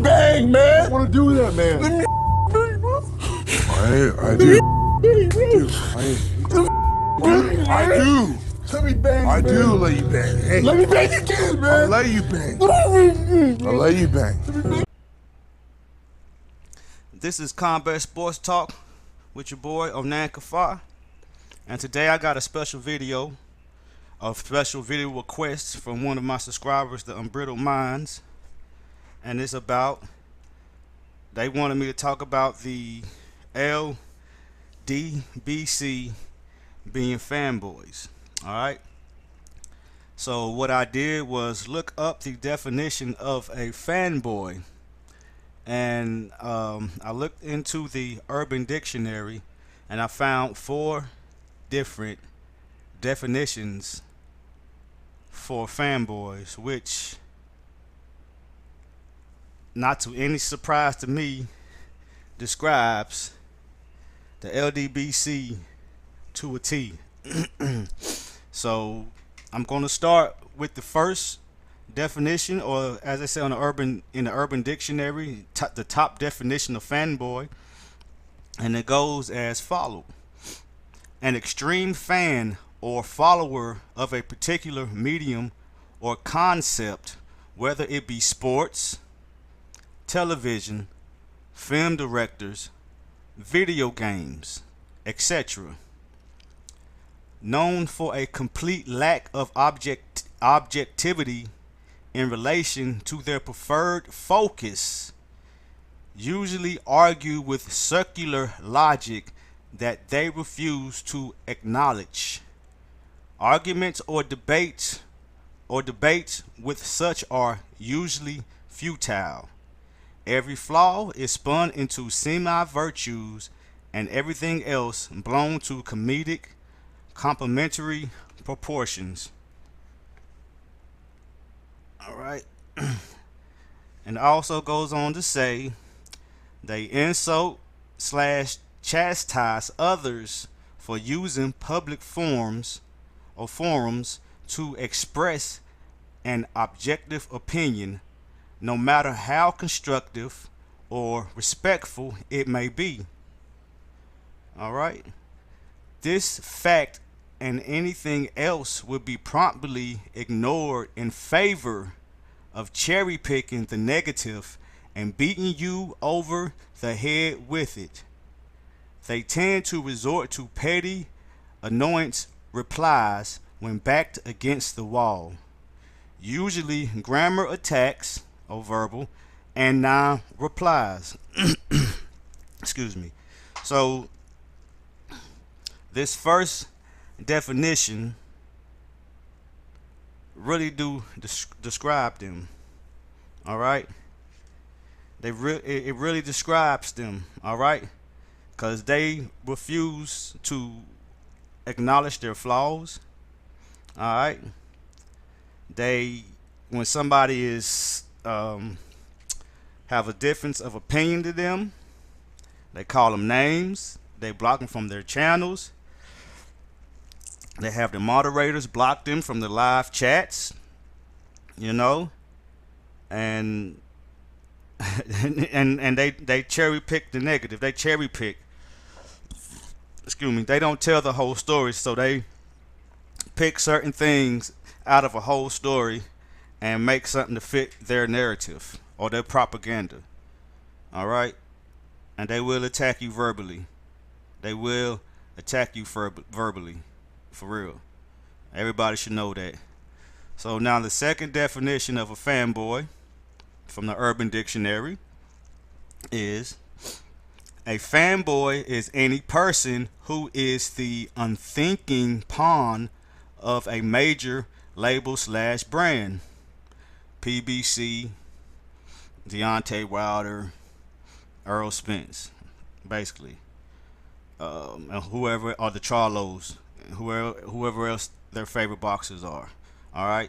bang, man. I want to do that, man. Let me bang, bro. I do. I do. Let me bang, I man. do let you bang. Hey, Let me bang again, man. I'll let you bang. I'll let you bang. This is Combat Sports Talk with your boy Onan Kafar, and today I got a special video request from one of my subscribers, the Unbridled Minds, and it's about, they wanted me to talk about the LDBC being fanboys. Alright, so what I did was look up the definition of a fanboy, and I looked into the Urban Dictionary and I found 4 different definitions for fanboys, which, not to any surprise to me, describes the LDBC to a T. So I'm going to start with the first definition, or as I say in the Urban Dictionary, the top definition of fanboy, and it goes as follows: an extreme fan or follower of a particular medium or concept, whether it be sports, television, film directors, video games, etc. Known for a complete lack of objectivity in relation to their preferred focus, usually argue with circular logic that they refuse to acknowledge. Arguments or debates with such are usually futile. Every flaw is spun into semi-virtues and everything else blown to comedic, complementary proportions. Alright. And also goes on to say they insult / chastise others for using public forums or forums to express an objective opinion, no matter how constructive or respectful it may be. Alright. This fact and anything else would be promptly ignored in favor of cherry picking the negative and beating you over the head with it. They tend to resort to petty, annoyance replies when backed against the wall, usually grammar attacks or verbal and non-replies. Excuse me. So this first definition really do describe them. All right, it really describes them. All right, because they refuse to acknowledge their flaws. All right, when somebody is have a difference of opinion to them, they call them names. They block them from their channels. They have the moderators block them from the live chats, you know, and and they cherry pick the negative. They cherry pick. Excuse me. They don't tell the whole story, so they pick certain things out of a whole story and make something to fit their narrative or their propaganda. All right, and they will attack you verbally. They will attack you verbally. For real. Everybody should know that. So now the second definition of a fanboy from the Urban Dictionary is: a fanboy is any person who is the unthinking pawn of a major label / brand. PBC, Deontay Wilder, Earl Spence, basically. And whoever are the Charlos, whoever else their favorite boxers are. All right,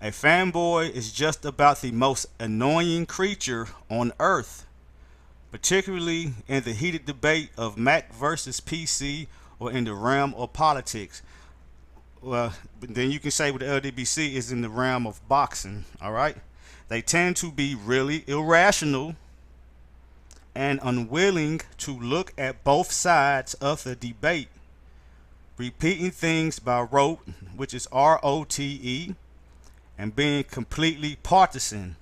a fanboy is just about the most annoying creature on earth, particularly in the heated debate of Mac versus PC or in the realm of politics. Well, then you can say what the LDBC is in the realm of boxing. All right, They tend to be really irrational and unwilling to look at both sides of the debate, repeating things by rote, which is ROTE, and being completely partisan.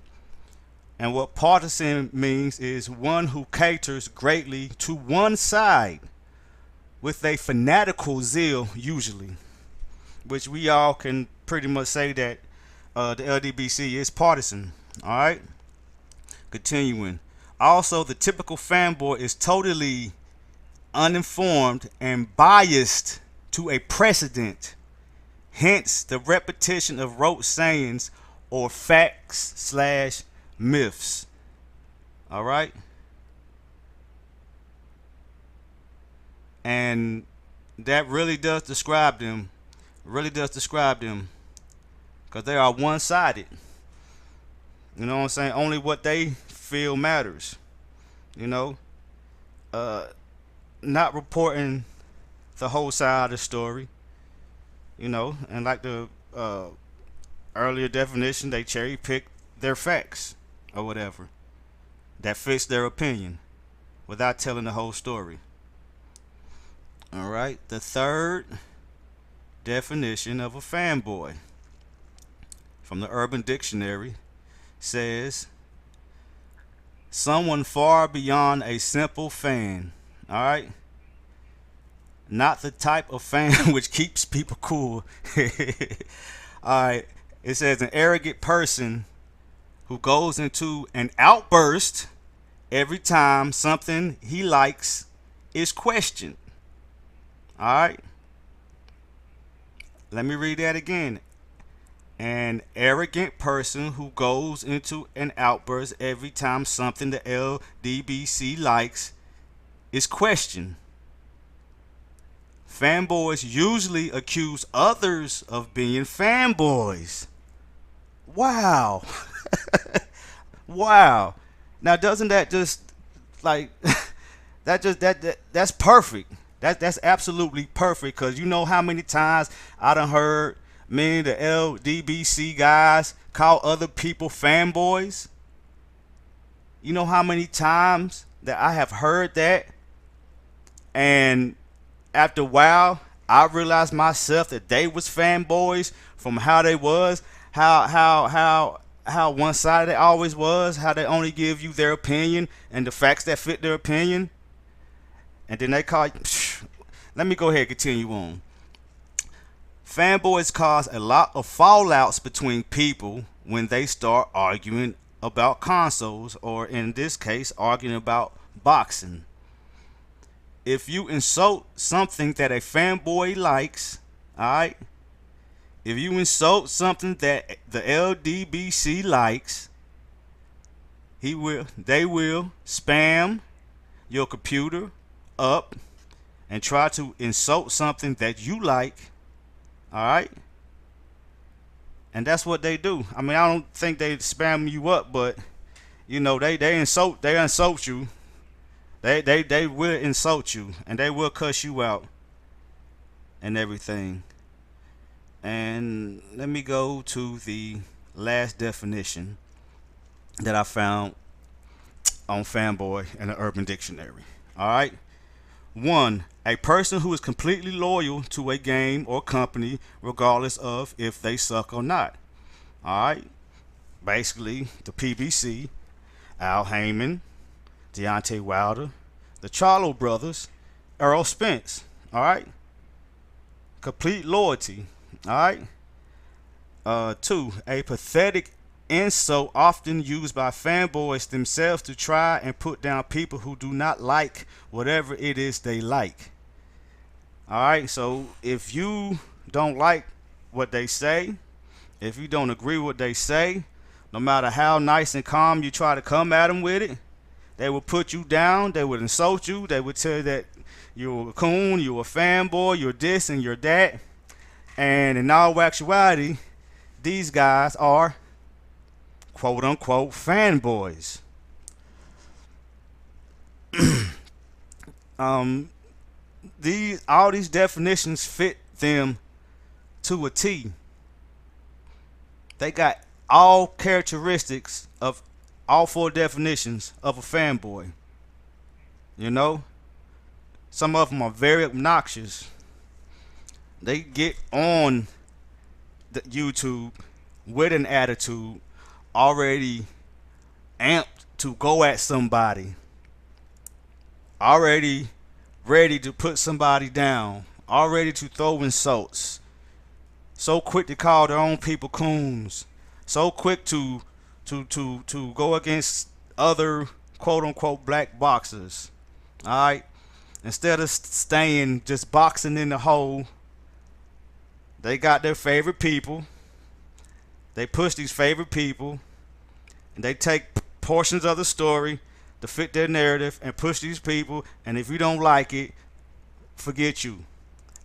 And what partisan means is one who caters greatly to one side with a fanatical zeal, usually, which we all can pretty much say that the LDBC is partisan. All right, continuing. Also, the typical fanboy is totally uninformed and biased to a precedent. Hence, the repetition of rote sayings or facts slash myths. All right. And that really does describe them. Really does describe them. Because they are one-sided. You know what I'm saying? Only what they feel matters. You know? Not reporting the whole side of the story. You know? And like the earlier definition, they cherry pick their facts or whatever that fits their opinion without telling the whole story. All right, the third definition of a fanboy from the Urban Dictionary says someone far beyond a simple fan. All right, not the type of fan which keeps people cool. All right, it says an arrogant person who goes into an outburst every time something he likes is questioned. All right. Let me read that again. An arrogant person who goes into an outburst every time something the LDBC likes is questioned. Fanboys usually accuse others of being fanboys. Wow. Wow. Now doesn't that just like that's perfect. That's absolutely perfect, because you know how many times I done heard many of the LDBC guys call other people fanboys. You know how many times that I have heard that, and after a while I realized myself that they was fanboys from how they was, how one-sided it always was, how they only give you their opinion and the facts that fit their opinion. And then they call you. Let me go ahead and continue on. Fanboys cause a lot of fallouts between people when they start arguing about consoles, or in this case, arguing about boxing. If you insult something that a fanboy likes, alright? If you insult something that the LDBC likes, they will spam your computer up and try to insult something that you like. All right, and that's what they do. I mean, I don't think they spam you up, but you know, they insult you. They will insult you, and they will cuss you out and everything. And let me go to the last definition that I found on Fanboy and the Urban Dictionary. All right. 1. A person who is completely loyal to a game or company regardless of if they suck or not. Alright. Basically, the PBC, Al Heyman, Deontay Wilder, the Charlo brothers, Errol Spence. Alright. Complete loyalty. Alright. 2. A pathetic insult often used by fanboys themselves to try and put down people who do not like whatever it is they like. Alright, so if you don't like what they say, if you don't agree with what they say, no matter how nice and calm you try to come at them with it, they will put you down, they would insult you, they would tell you that you're a coon, you're a fanboy, you're this and you're that. And in all actuality, these guys are quote unquote fanboys. All these definitions fit them to a T. They got all characteristics of all four definitions of a fanboy. You know, some of them are very obnoxious. They get on the YouTube with an attitude, already amped to go at somebody, already ready to put somebody down, already to throw insults, so quick to call their own people coons, so quick to go against other quote unquote black boxers. All right, instead of staying just boxing in the hole, they got their favorite people. They push these favorite people, and they take portions of the story to fit their narrative and push these people. And if you don't like it, forget you.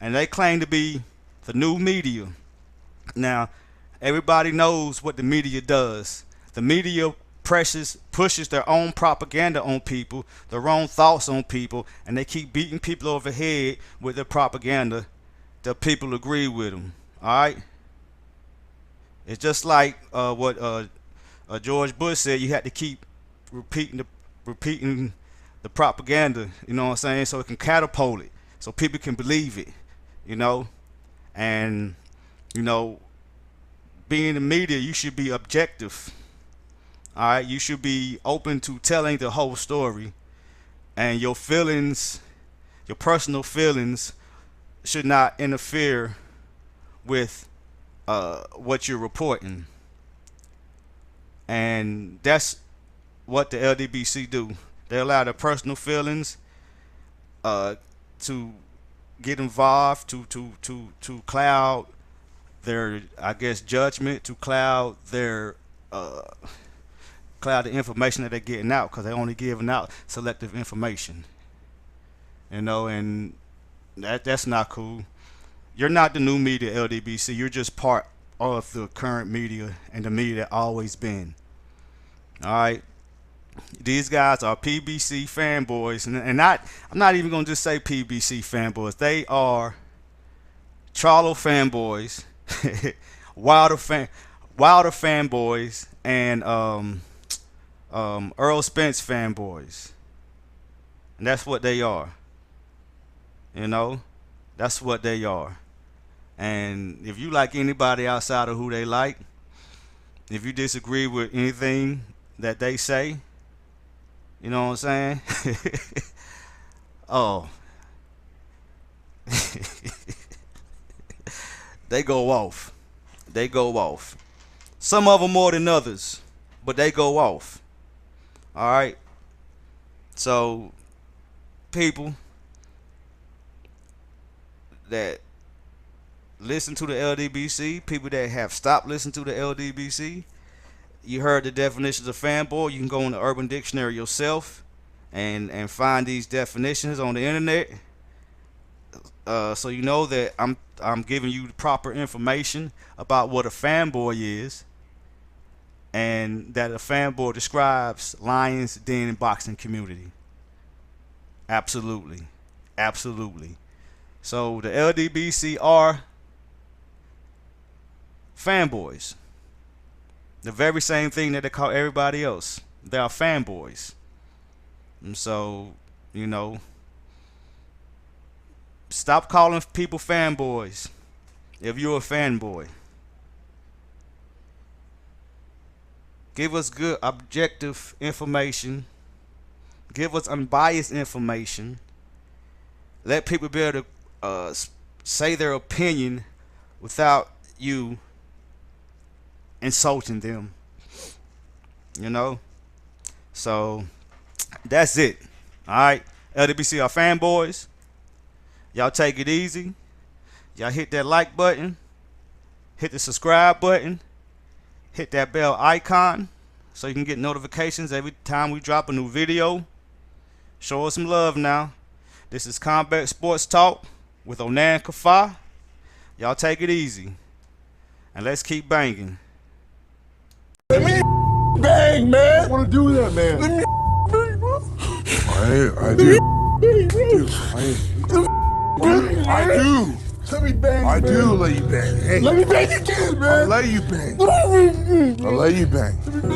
And they claim to be the new media. Now, everybody knows what the media does. The media pushes their own propaganda on people, their own thoughts on people, and they keep beating people over the head with their propaganda till people agree with them. All right? It's just like what George Bush said. You had to keep repeating the propaganda, you know what I'm saying, so it can catapult it, so people can believe it, you know. And you know, being in the media, you should be objective. All right, you should be open to telling the whole story, and your feelings, your personal feelings, should not interfere with what you're reporting. And that's what the LDBC do. They allow their personal feelings to get involved, to cloud their, I guess, judgment, to cloud their cloud the information that they're getting out, because they're only giving out selective information. You know, and that's not cool. You're not the new media, LDBC. You're just part of the current media and the media that always been. All right. These guys are PBC fanboys, and I'm not even gonna just say PBC fanboys. They are Charlo fanboys, Wilder fanboys, and Earl Spence fanboys, and that's what they are. You know, that's what they are. And if you like anybody outside of who they like, if you disagree with anything that they say, you know what I'm saying? Oh. They go off. They go off. Some of them more than others, but they go off. All right? So, people that listen to the LDBC, people that have stopped listening to the LDBC, you heard the definitions of fanboy. You can go on the Urban Dictionary yourself and find these definitions on the internet. So you know that I'm giving you the proper information about what a fanboy is, and that a fanboy describes lions, den, and boxing community. Absolutely, absolutely. So the LDBC are fanboys. The very same thing that they call everybody else. They are fanboys. And so, you know, stop calling people fanboys if you're a fanboy. Give us good, objective information. Give us unbiased information. Let people be able to say their opinion without you insulting them. You know? So, that's it. Alright? LDBC are fanboys. Y'all take it easy. Y'all hit that like button. Hit the subscribe button. Hit that bell icon so you can get notifications every time we drop a new video. Show us some love now. This is Combat Sports Talk with Onan Kafa. Y'all take it easy. And let's keep banging. Let me bang, man. I want to do that, man. Let me bang, bro. I do. Bang, I do. Let me bang. I man. do let you bang. Hey, Let me bang again, I man. let you bang. Let me I let you bang.